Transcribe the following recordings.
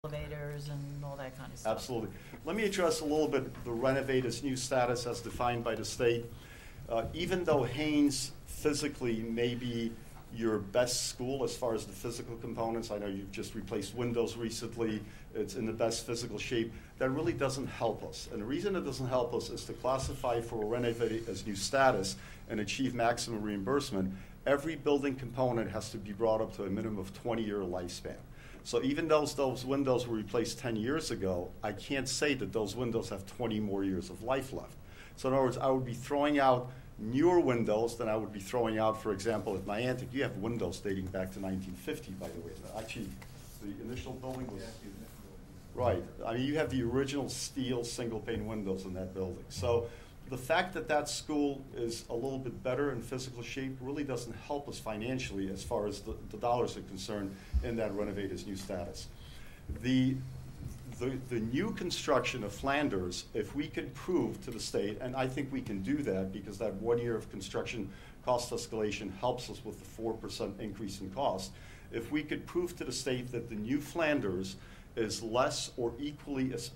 elevators and all that kind of stuff. Absolutely. Let me address a little bit the renovator's new status as defined by the state. Even though Haynes physically may be your best school as far as the physical components, I know you've just replaced windows recently, it's in the best physical shape, that really doesn't help us. And the reason it doesn't help us is to classify for a renovator as new status and achieve maximum reimbursement, every building component has to be brought up to a minimum of 20-year lifespan. So even though those windows were replaced 10 years ago, I can't say that those windows have 20 more years of life left. So in other words, I would be throwing out newer windows than I would be throwing out, for example, at Niantic. You have windows dating back to 1950, by the way. Actually, the initial building was... Right. I mean, you have the original steel single-pane windows in that building. So the fact that that school is a little bit better in physical shape really doesn't help us financially as far as the dollars are concerned in that renovator's new status. The new construction of Flanders, if we could prove to the state, and I think we can do that because that 1 year of construction cost escalation helps us with the 4% increase in cost, if we could prove to the state that the new Flanders is less or equally as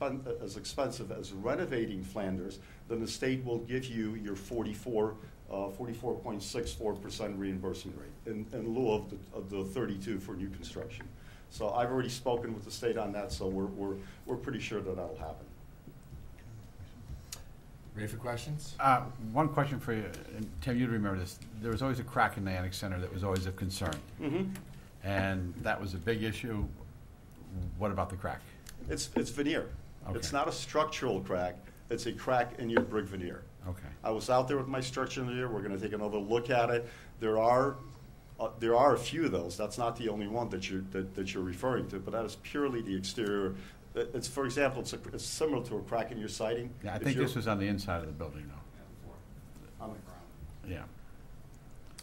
expensive as renovating Flanders, then the state will give you your 44.64% reimbursement rate in lieu of the 32 for new construction. So I've already spoken with the state on that, so we're pretty sure that that'll happen. Ready for questions? One question for you, and Tim, you'd remember this. There was always a crack in the Annex Center that was always of concern. Mm-hmm. And that was a big issue. What about the crack? It's veneer. Okay. It's not a structural crack. It's a crack in your brick veneer. Okay. I was out there with my structural engineer. We're going to take another look at it. There are a few of those. That's not the only one that you're referring to, but that is purely the exterior. It's, for example, it's similar to a crack in your siding. Yeah, I think this was on the inside of the building, though. On the ground. Yeah.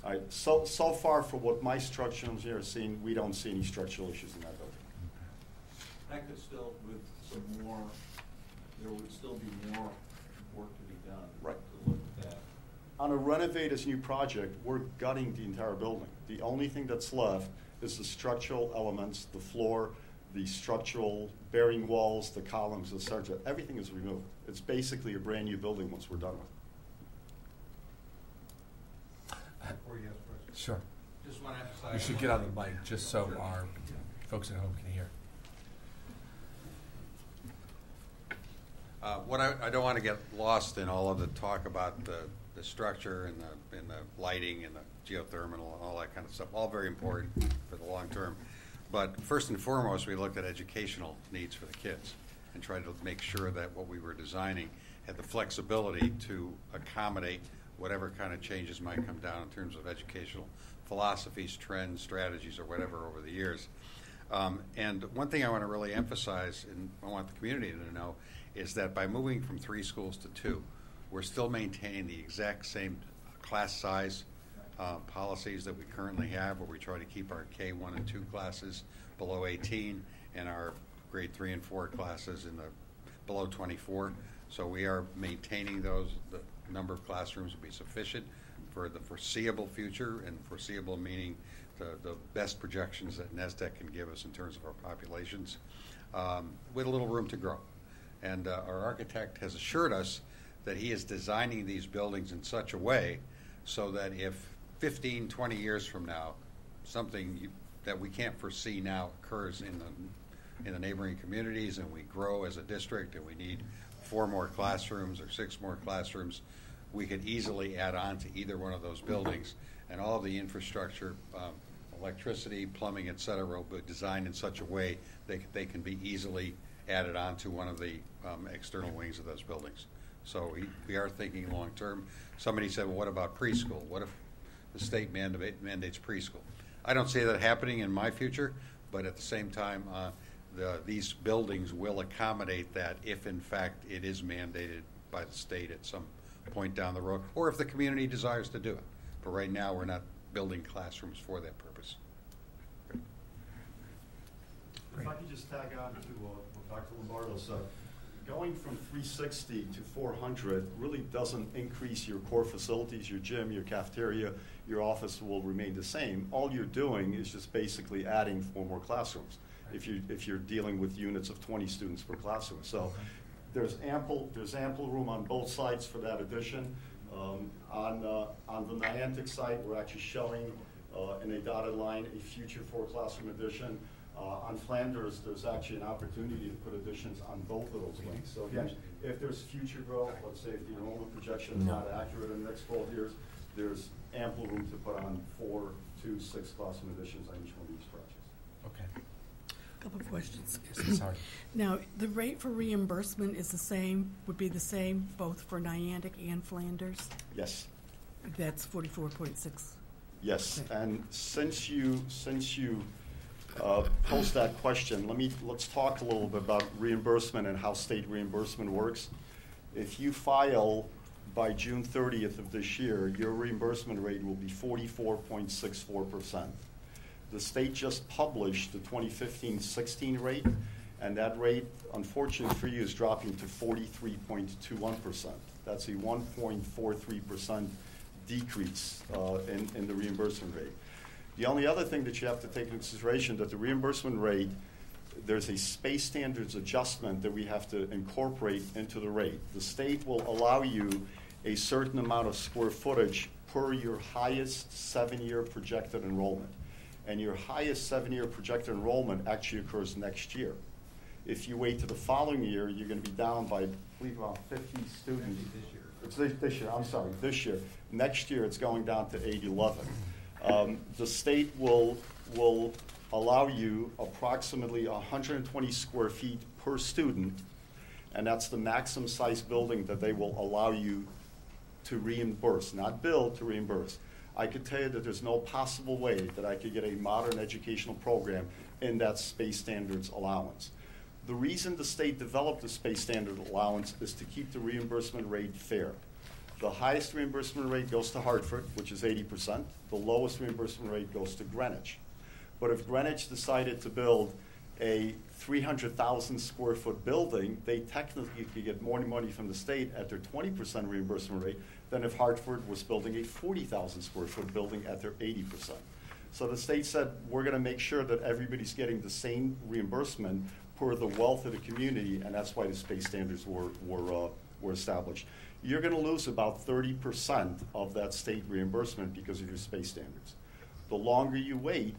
All right. So far, for what my structural engineer has seen, we don't see any structural issues in that building. That could still, with some more, there would still be more work to be done. Right. To look at that. On a renovator's new project, we're gutting the entire building. The only thing that's left is the structural elements, the floor, the structural bearing walls, the columns, etc. Everything is removed. It's basically a brand new building once we're done with it. Before you ask questions. Sure. Just want to emphasize. You should get on the mic just so our folks at home can hear. What I don't want to get lost in all of the talk about the structure and the lighting and the geothermal and all that kind of stuff, all very important for the long term. But first and foremost, we looked at educational needs for the kids and tried to make sure that what we were designing had the flexibility to accommodate whatever kind of changes might come down in terms of educational philosophies, trends, strategies, or whatever over the years. And one thing I want to really emphasize, and I want the community to know, is that by moving from 3 schools to 2, we're still maintaining the exact same class size policies that we currently have, where we try to keep our K1 and 2 classes below 18 and our grade 3 and 4 classes in the below 24. So we are maintaining those. The number of classrooms will be sufficient for the foreseeable future, and foreseeable meaning the best projections that NESDEC can give us in terms of our populations, with a little room to grow. And our architect has assured us that he is designing these buildings in such a way so that if 15, 20 years from now, something that we can't foresee now occurs in the neighboring communities, and we grow as a district and we need 4 more classrooms or 6 more classrooms, we could easily add on to either one of those buildings, and all of the infrastructure, electricity, plumbing, et cetera, will be designed in such a way that they can be easily added on to one of the external wings of those buildings. So we are thinking long term. Somebody said, well, what about preschool? What if the state mandates preschool? I don't see that happening in my future, but at the same time, these buildings will accommodate that if, in fact, it is mandated by the state at some point down the road, or if the community desires to do it. But right now, we're not building classrooms for that purpose. If I could just tag on to what Dr. Lombardo said, going from 360 to 400 really doesn't increase your core facilities, your gym, your cafeteria, your office will remain the same. All you're doing is just basically adding 4 more classrooms. if you're dealing with units of 20 students per classroom. So there's ample room on both sides for that addition. On the Niantic site, we're actually showing in a dotted line a future 4-classroom addition. On Flanders, there's actually an opportunity to put additions on both of those wings. So again, if there's future growth, let's say if the enrollment projection is not accurate in the next 12 years, there's ample room to put on 4 to 6-classroom additions on each one of these projects. Okay. Couple of questions. Sorry. Now, the rate for reimbursement is the same, would be the same both for Niantic and Flanders? Yes. That's 44.6. Yes, Okay. and since you posed that question, let's talk a little bit about reimbursement and how state reimbursement works. If you file by June 30th of this year, your reimbursement rate will be 44.64%. The state just published the 2015-16 rate, and that rate, unfortunately for you, is dropping to 43.21%. That's a 1.43% decrease in the reimbursement rate. The only other thing that you have to take into consideration that the reimbursement rate, there's a space standards adjustment that we have to incorporate into the rate. The state will allow you a certain amount of square footage per your highest 7-year projected enrollment. And your highest 7-year projected enrollment actually occurs next year. If you wait to the following year, you're going to be down by, I believe, around 50 students. It's this year, I'm sorry, this year. Next year, it's going down to 811. The state will allow you approximately 120 square feet per student, and that's the maximum size building that they will allow you to reimburse, not build, to reimburse. I could tell you that there's no possible way that I could get a modern educational program in that space standards allowance. The reason the state developed the space standard allowance is to keep the reimbursement rate fair. The highest reimbursement rate goes to Hartford, which is 80%. The lowest reimbursement rate goes to Greenwich. But if Greenwich decided to build a 300,000 square foot building, they technically could get more money from the state at their 20% reimbursement rate than if Hartford was building a 40,000 square foot building at their 80%. So the state said, we're going to make sure that everybody's getting the same reimbursement per the wealth of the community, and that's why the space standards were established. You're going to lose about 30% of that state reimbursement because of your space standards. The longer you wait,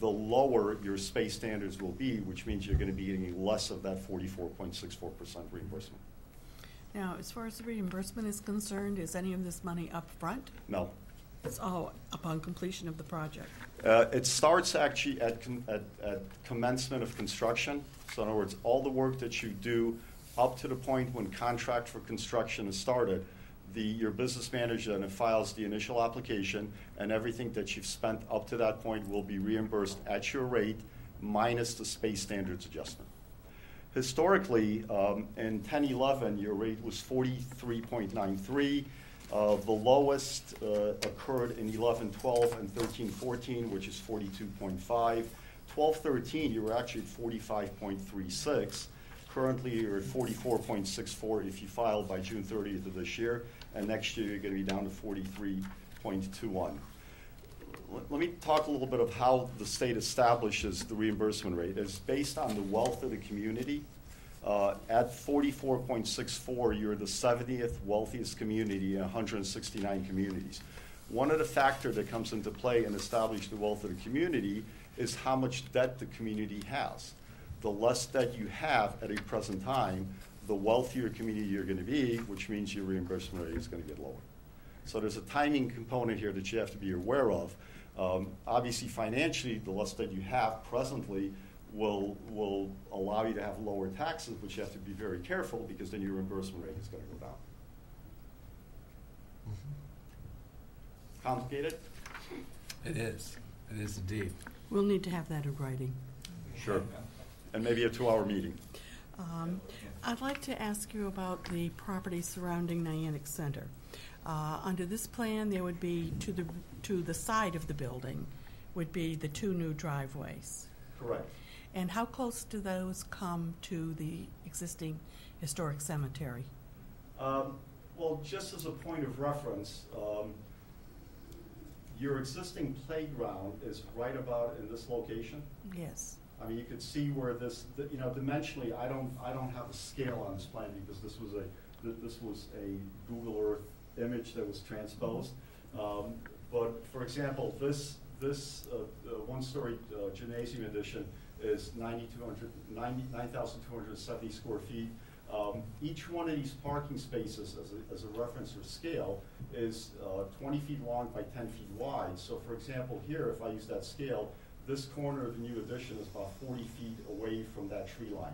the lower your space standards will be, which means you're going to be getting less of that 44.64% reimbursement. Now, as far as the reimbursement is concerned, is any of this money up front? No. It's all upon completion of the project. It starts actually at commencement of construction. So in other words, all the work that you do up to the point when contract for construction is started, your business manager then files the initial application, and everything that you've spent up to that point will be reimbursed at your rate minus the space standards adjustment. Historically, in 10-11, your rate was 43.93. The lowest occurred in 11-12 and 13-14, which is 42.5. 12-13, you were actually at 45.36. Currently, you're at 44.64 if you file by June 30th of this year, and next year you're going to be down to 43.21. Let me talk a little bit of how the state establishes the reimbursement rate. It's based on the wealth of the community. At 44.64, you're the 70th wealthiest community in 169 communities. One of the factors that comes into play in establishing the wealth of the community is how much debt the community has. The less debt you have at a present time, the wealthier community you're going to be, which means your reimbursement rate is going to get lower. So there's a timing component here that you have to be aware of. Obviously, financially, the less that you have presently will allow you to have lower taxes, but you have to be very careful because then your reimbursement rate is going to go down. Complicated? It is. It is indeed. We'll need to have that in writing. Sure. And maybe a 2-hour meeting. I'd like to ask you about the property surrounding Niantic Center. Under this plan, there would be to the side of the building would be the 2 new driveways. Correct. And how close do those come to the existing historic cemetery? Well, just as a point of reference, your existing playground is right about in this location. Yes. I mean, you could see where this, you know, dimensionally, I don't have a scale on this plan because this was a Google Earth image that was transposed. But for example, this one-story gymnasium addition is 9,270 square feet. Each one of these parking spaces, as a reference or scale, is 20 feet long by 10 feet wide. So for example, here, if I use that scale, this corner of the new addition is about 40 feet away from that tree line.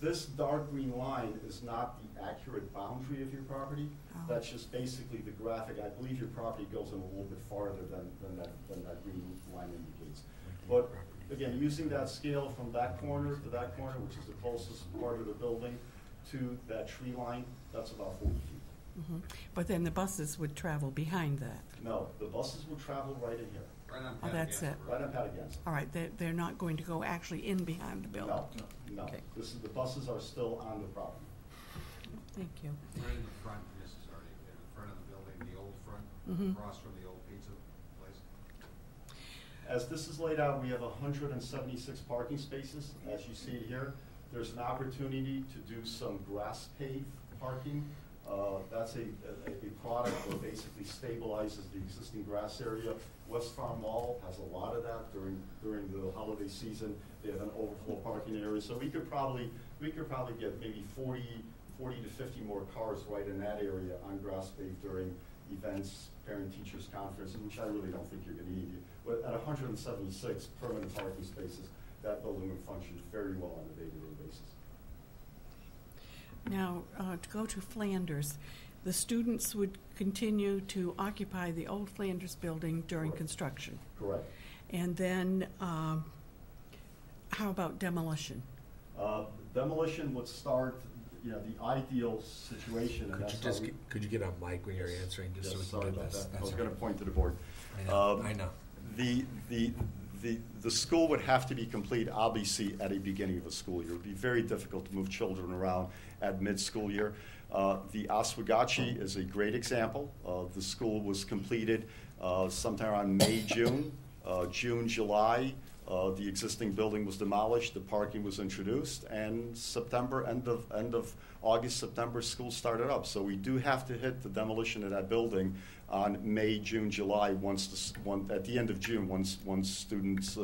This dark green line is not the accurate boundary of your property. Oh. That's just basically the graphic. I believe your property goes in a little bit farther than that green line indicates. But again, using that scale from that corner to that corner, which is the closest part of the building, to that tree line, that's about 40 feet. Mm-hmm. But then the buses would travel behind that. No, the buses will travel right in here, Right on Oh, that's it. right on Patagonia. All right, they're not going to go actually in behind the building. No. Okay. The buses are still on the property. Thank you. Right in the front, Mrs. Hardy, in the front of the building, the old front, Mhm. across from the old pizza place. As this is laid out, we have 176 parking spaces, as you see it here. There's an opportunity to do some grass paved parking. That's a product that basically stabilizes the existing grass area. West Farm Mall has a lot of that during the holiday season. They have an overflow parking area, so we could probably get maybe 40 to 50 more cars right in that area on grass paved during events, parent-teachers conferences, which I really don't think you're going to need. But at 176 permanent parking spaces, that building would function very well on a day-to-day basis. Now, to go to Flanders, the students would continue to occupy the old Flanders building during Correct. construction. Correct. And then, how about demolition? Demolition would start, you know, the ideal situation. And that's Could you get on mic when you're answering, just so we Yes, can sorry get about this? that. I was going to point to the board. I know. The school would have to be complete, obviously, at a beginning of a school year. It would be very difficult to move children around at mid-school year. The Oswegatchie is a great example. The school was completed sometime around May, June. June, July, the existing building was demolished, the parking was introduced, and September, end of August, September, school started up. So we do have to hit the demolition of that building on May, June, July, at the end of June, once students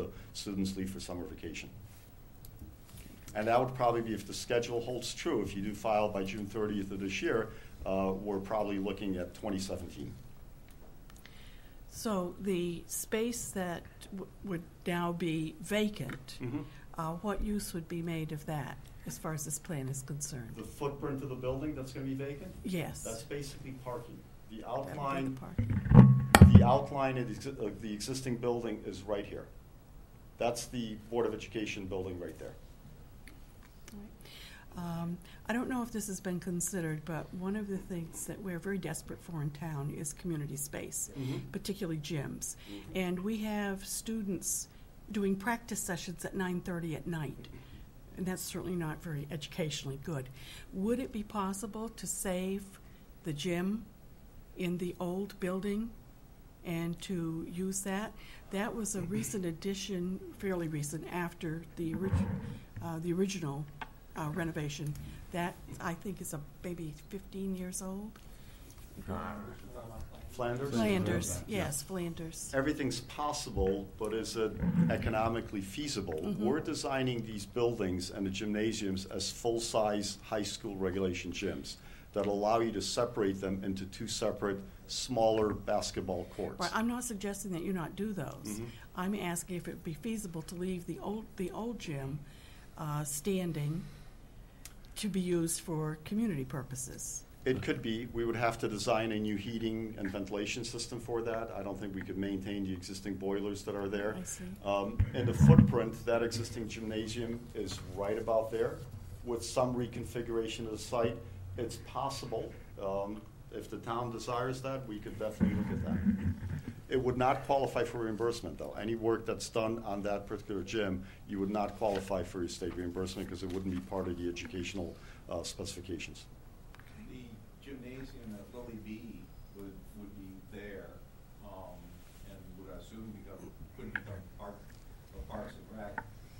leave for summer vacation. And that would probably be, if the schedule holds true, if you do file by June 30th of this year, we're probably looking at 2017. So the space that would now be vacant, what use would be made of that, as far as this plan is concerned? The footprint of the building that's going to be vacant? Yes. That's basically parking. The That would be outline, the parking. the outline of the existing building is right here. That's the Board of Education building right there. I don't know if this has been considered, but one of the things that we're very desperate for in town is community space, particularly gyms. And we have students doing practice sessions at 9:30 at night, and that's certainly not very educationally good. Would it be possible to save the gym in the old building and to use that? That was a recent addition, fairly recent, after the original renovation. That, I think, is maybe 15 years old. Flanders? Flanders, yes, Flanders. Everything's possible, but is it economically feasible? We're designing these buildings and the gymnasiums as full-size high school regulation gyms that allow you to separate them into two separate, smaller basketball courts. Right, I'm not suggesting that you not do those. I'm asking if it would be feasible to leave the old gym standing to be used for community purposes. It could be. We would have to design a new heating and ventilation system for that. I don't think we could maintain the existing boilers that are there. I see. In the footprint, that existing gymnasium is right about there. With some reconfiguration of the site, it's possible. If the town desires that, we could definitely look at that. It would not qualify for reimbursement, though. Any work that's done on that particular gym, you would not qualify for your state reimbursement because it wouldn't be part of the educational specifications. The gymnasium at Lily B would be there, and would assume could become Parks and Rec.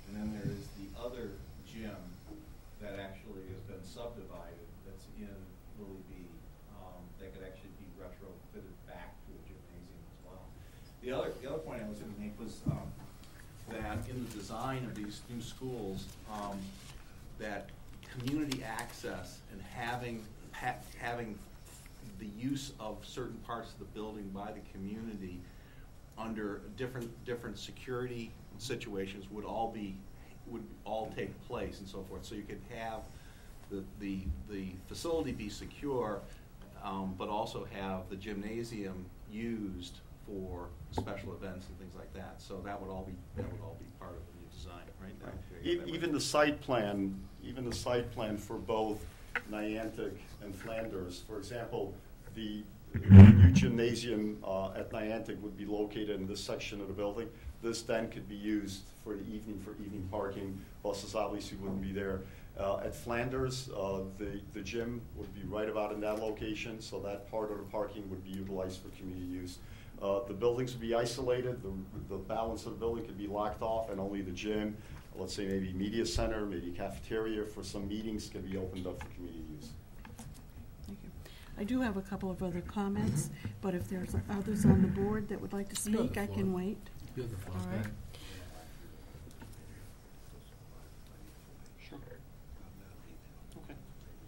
And then there is been subdivided that's in Lily B, that could actually be retrofitted back to a gymnasium as well. The other point I was going to make was that in the design of these new schools, that community access and having the use of certain parts of the building by the community under different security situations would all take place and so forth. So you could have the facility be secure, but also have the gymnasium used for special events and things like that. So that would all be part of the new design, right? Even the site plan, for both Niantic and Flanders. For example, the new gymnasium at Niantic would be located in this section of the building. This then could be used for evening parking. Buses obviously wouldn't be there. At Flanders, the gym would be right about in that location, so that part of the parking would be utilized for community use. The buildings would be isolated. The balance of the building could be locked off, and only the gym, let's say maybe media center, maybe cafeteria for some meetings, can be opened up for community use. Thank you. I do have a couple of other comments, but if there's others on the board that would like to speak, I can wait. You have the floor. All right. Sure. Okay.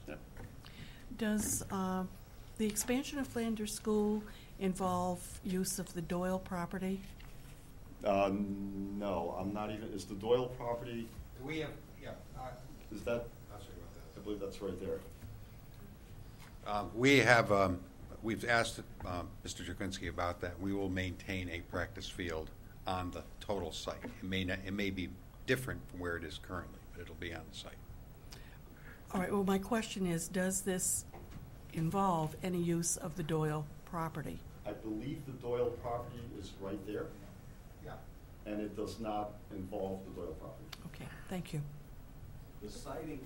Yeah. Does the expansion of Flanders School involve use of the Doyle property? No, I'm not even. Is the Doyle property? We have, yeah. Is that? I'll show you about that. I believe that's right there. We have, we've asked Mr. Jakinski about that. We will maintain a practice field on the total site. It may be different from where it is currently, but it'll be on the site. All right, well, my question is, does this involve any use of the Doyle property? I believe the Doyle property is right there, Yeah. and it does not involve the Doyle property. Okay, thank you. The siting of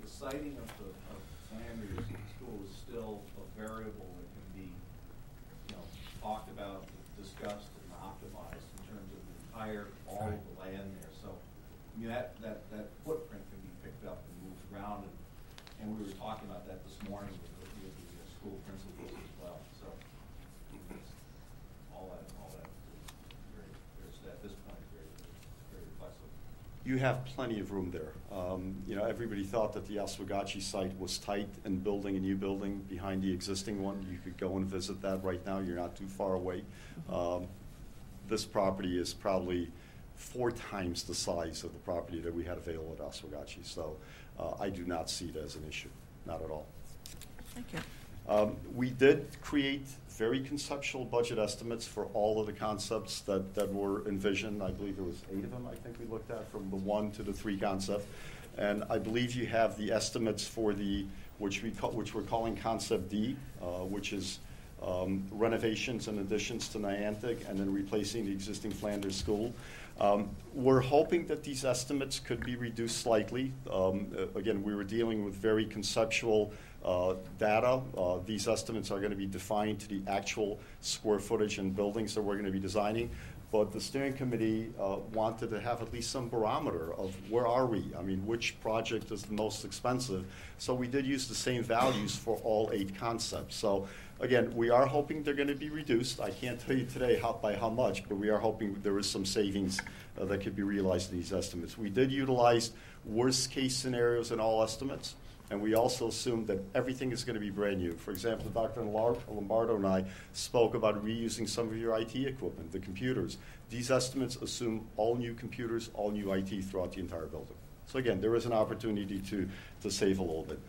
Flanders School is still a variable that can be, talked about, discussed, and optimized in terms of all of the land there. So, I mean, that footprint can be picked up and moved around, and we were talking about that this morning with the school principals as well. So, all that at this point, very flexible. You have plenty of room there. Everybody thought that the Oswegatchie site was tight and building a new building behind the existing one. You could go and visit that right now. You're not too far away. This property is probably 4 times the size of the property that we had available at Oswegatchie. So I do not see it as an issue, not at all. Thank you. We did create very conceptual budget estimates for all of the concepts that were envisioned. I believe there was 8 of them I think we looked at, from the 1 to the 3 concept. And I believe you have the estimates for which we're calling Concept D, which is renovations and additions to Niantic and then replacing the existing Flanders School. We're hoping that these estimates could be reduced slightly. Again, we were dealing with very conceptual data. These estimates are going to be defined to the actual square footage and buildings that we're going to be designing. But the steering committee wanted to have at least some barometer of where are we? I mean, which project is the most expensive? So we did use the same values for all 8 concepts. So again, we are hoping they're going to be reduced. I can't tell you today by how much, but we are hoping there is some savings that could be realized in these estimates. We did utilize worst case scenarios in all estimates. And we also assumed that everything is going to be brand new. For example, Dr. Lombardo and I spoke about reusing some of your IT equipment, the computers. These estimates assume all new computers, all new IT throughout the entire building. So again, there is an opportunity to save a little bit.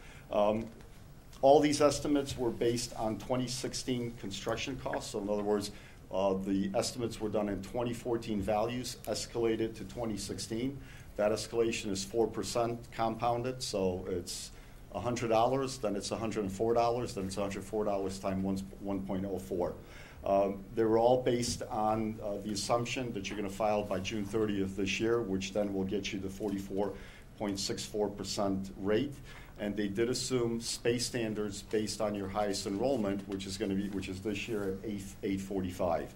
All these estimates were based on 2016 construction costs. So in other words, the estimates were done in 2014 values, escalated to 2016. That escalation is 4% compounded, so it's $100, then it's $104, then it's $104 times 1.04. They were all based on the assumption that you're going to file by June 30th this year, which then will get you the 44.64% rate. And they did assume space standards based on your highest enrollment, which is this year at 845.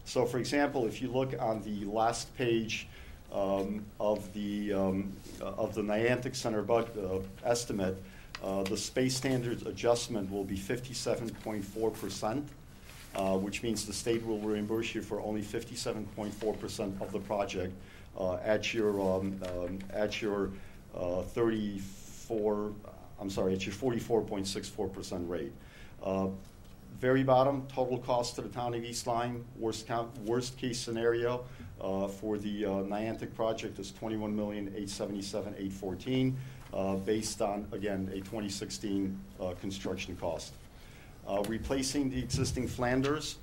So, for example, if you look on the last page of the Niantic Center estimate, The space standards adjustment will be 57.4%, which means the state will reimburse you for only 57.4% of the project at your 44.64% rate. Very bottom, total cost to the town of East Lyme, worst case scenario for the Niantic project is $21,877,814, based on, again, a 2016 construction cost. Replacing the existing Flanders,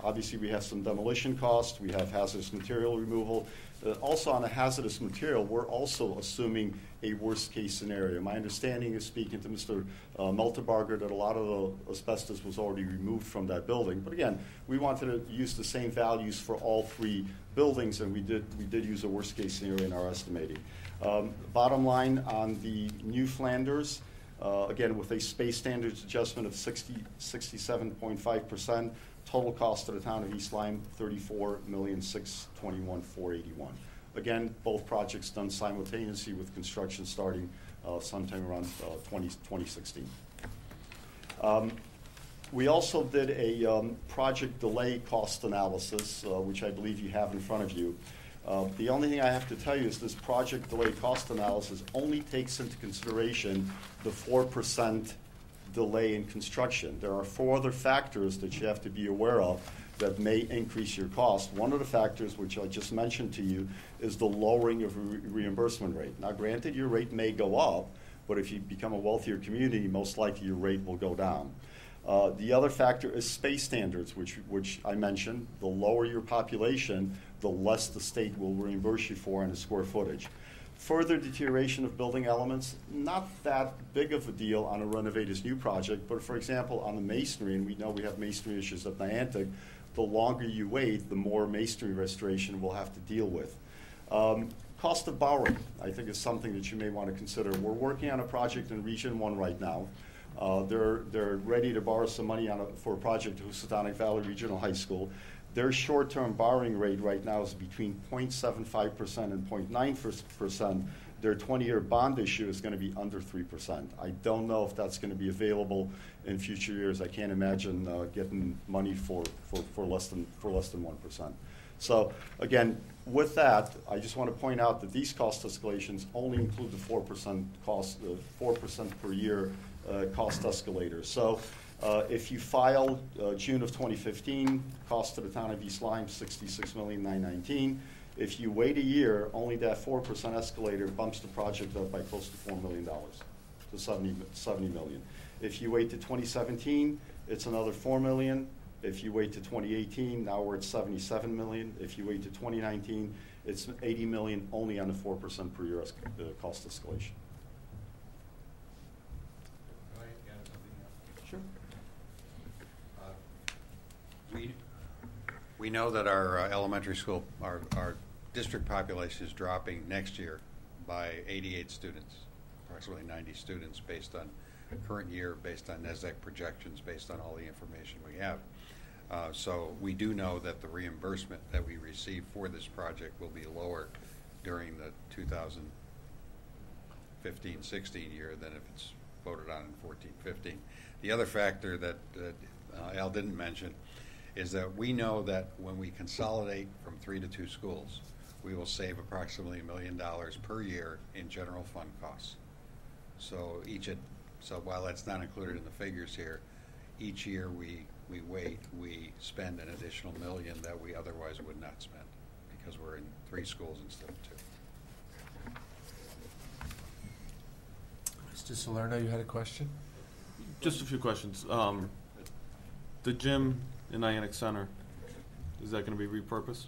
obviously we have some demolition costs, we have hazardous material removal. Also on the hazardous material, we're also assuming a worst case scenario. My understanding is, speaking to Mr. Melterbarger, that a lot of the asbestos was already removed from that building. But again, we wanted to use the same values for all three buildings, and we did use a worst case scenario in our estimating. Bottom line on the new Flanders, again, with a space standards adjustment of 67.5%, total cost to the town of East Lyme, $34,621,481. Again, both projects done simultaneously with construction starting sometime around 2016. We also did a project delay cost analysis, which I believe you have in front of you. The only thing I have to tell you is this project delay cost analysis only takes into consideration the 4% delay in construction. There are 4 other factors that you have to be aware of that may increase your cost. One of the factors, which I just mentioned to you, is the lowering of reimbursement rate. Now, granted, your rate may go up, but if you become a wealthier community, most likely your rate will go down. The other factor is space standards, which I mentioned. The lower your population, the less the state will reimburse you for in the square footage. Further deterioration of building elements, not that big of a deal on a Renovate as New project, but for example, on the masonry, and we know we have masonry issues at Niantic, the longer you wait, the more masonry restoration we'll have to deal with. Cost of borrowing, I think, is something that you may want to consider. We're working on a project in Region 1 right now. They're ready to borrow some money for a project at Housatonic Valley Regional High School. Their short-term borrowing rate right now is between 0.75% and 0.9%. Their 20-year bond issue is going to be under 3%. I don't know if that's going to be available in future years. I can't imagine getting money for less than 1%. So again, with that, I just want to point out that these cost escalations only include the 4% cost, 4% per year cost escalator. So if you file June of 2015, cost to the town of East Lyme, $66,919,000. If you wait a year, only that 4% escalator bumps the project up by close to $4 million, to $70 million. If you wait to 2017, it's another $4 million. If you wait to 2018, now we're at $77 million. If you wait to 2019, it's $80 million only on the 4% per year cost escalation. Sure. We know that our elementary school, our district population is dropping next year by 88 students, approximately 90 students based on current year, based on NESDEC projections, based on all the information we have. So we do know that the reimbursement that we receive for this project will be lower during the 2015-16 year than if it's voted on in 14-15. The other factor that Al didn't mention is that we know that when we consolidate from 3 to 2 schools, we will save approximately $1 million per year in general fund costs. So while that's not included in the figures here, each year we spend an additional $1 million that we otherwise would not spend because we're in 3 schools instead of 2. Mr. Salerno, you had a question? Just a few questions. The gym in Niantic Center, is that going to be repurposed?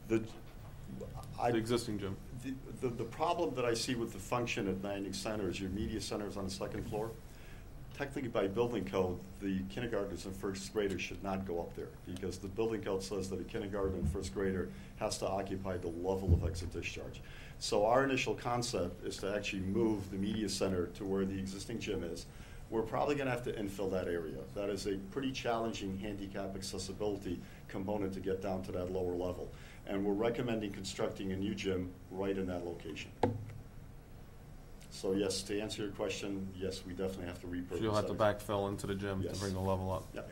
The existing gym. The problem that I see with the function at Niantic Center is your media center is on the 2nd floor. Technically, by building code, the kindergartners and first graders should not go up there because the building code says that a kindergarten and first grader has to occupy the level of exit discharge. So our initial concept is to actually move the media center to where the existing gym is. We're probably going to have to infill that area. That is a pretty challenging handicap accessibility component to get down to that lower level. And we're recommending constructing a new gym right in that location. So yes, to answer your question, yes, we definitely have to repurpose. So you'll have to that. backfill into the gym Yes. to bring the level up. Yep.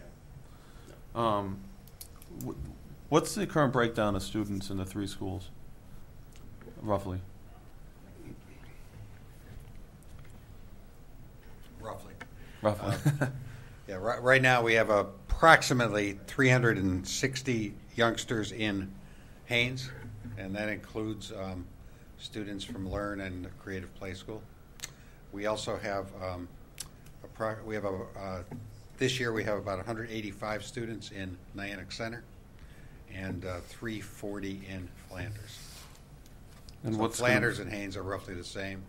What's the current breakdown of students in the three schools, roughly? Roughly. Yeah, right now we have approximately 360 youngsters in Haynes, and that includes students from Learn and Creative Play School. We also have this year we have about 185 students in Niantic Center and 340 in Flanders. And So what's Flanders and Haynes are roughly the same.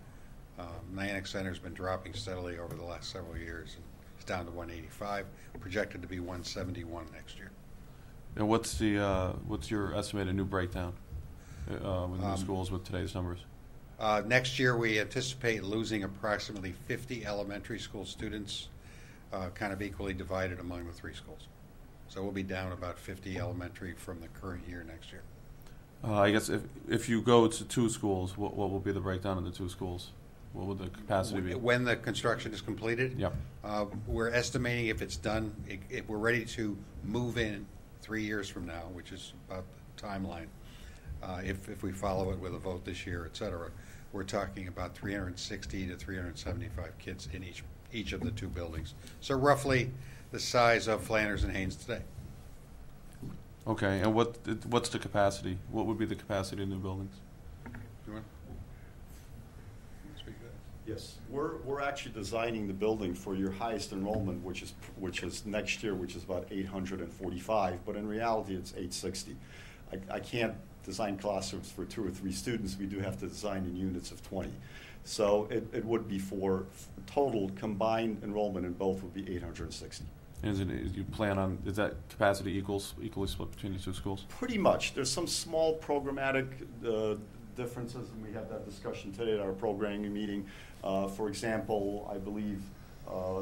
Niantic Center has been dropping steadily over the last several years. And it's down to 185, projected to be 171 next year. And what's your estimated new breakdown with new schools with today's numbers? Next year, we anticipate losing approximately 50 elementary school students, kind of equally divided among the three schools. So we'll be down about 50 elementary from the current year next year. I guess if you go to two schools, what will be the breakdown of the two schools? What would the capacity be? When the construction is completed? Yep. We're estimating if it's done, if we're ready to move in 3 years from now, which is about the timeline, if we follow it with a vote this year, et cetera, we're talking about 360 to 375 kids in each of the two buildings. So roughly the size of Flanders and Haynes today. Okay, and what's the capacity? What would be the capacity of new buildings? You want to speak to that? Yes, we're actually designing the building for your highest enrollment, which is next year, which is about 845. But in reality, it's 860. I can't design classrooms for 2 or 3 students. We do have to design in units of 20. So it would be for total combined enrollment in both would be 860. Is that capacity equally split between the two schools? Pretty much. There's some small programmatic differences, and we had that discussion today at our programming meeting. For example, I believe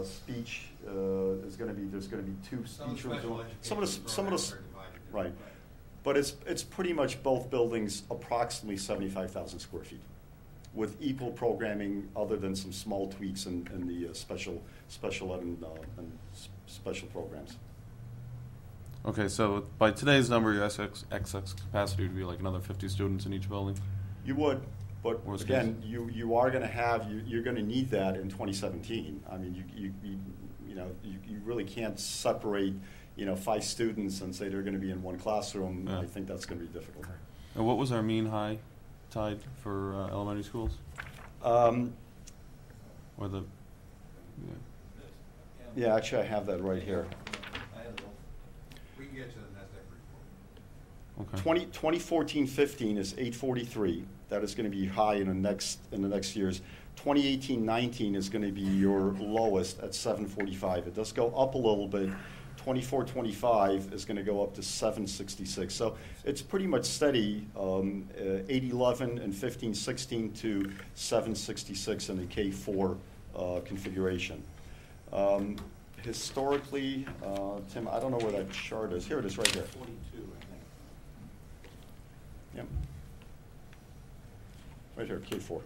speech is going to be, there's going to be 2 speech rooms. Some of the right. But it's pretty much both buildings approximately 75,000 square feet with equal programming other than some small tweaks in the special ed and special programs. Okay, so by today's number, your XX capacity would be like another 50 students in each building? You would, but Worst again, case. you are going to have, you're going to need that in 2017. I mean, you really can't separate 5 students and say they're going to be in one classroom. Yeah. I think that's going to be difficult. And what was our mean high tide for elementary schools? Or the Yeah, actually, I have that right here. We can get to the NASDAQ report. okay. 2014-15 is 843. That is going to be high in the next years. 2018-19 is going to be your lowest at 745. It does go up a little bit. 24-25 is going to go up to 766. So it's pretty much steady, 811 and 15-16 to 766 in the K4 configuration. Historically, Tim, I don't know where that chart is. Here it is right here. 42, I think. Yep. Right here, K4.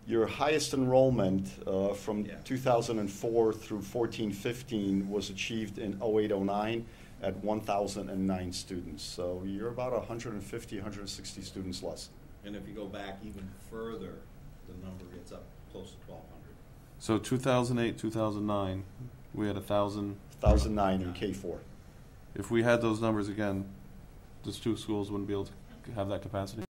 Your highest enrollment from 2004 through 14-15 was achieved in 08-09 at 1,009 students. So you're about 150, 160 students less. And if you go back even further, the number gets up close to 1,200. So 2008, 2009, we had 1,000. 1,009 in K4. If we had those numbers again, those two schools wouldn't be able to have that capacity?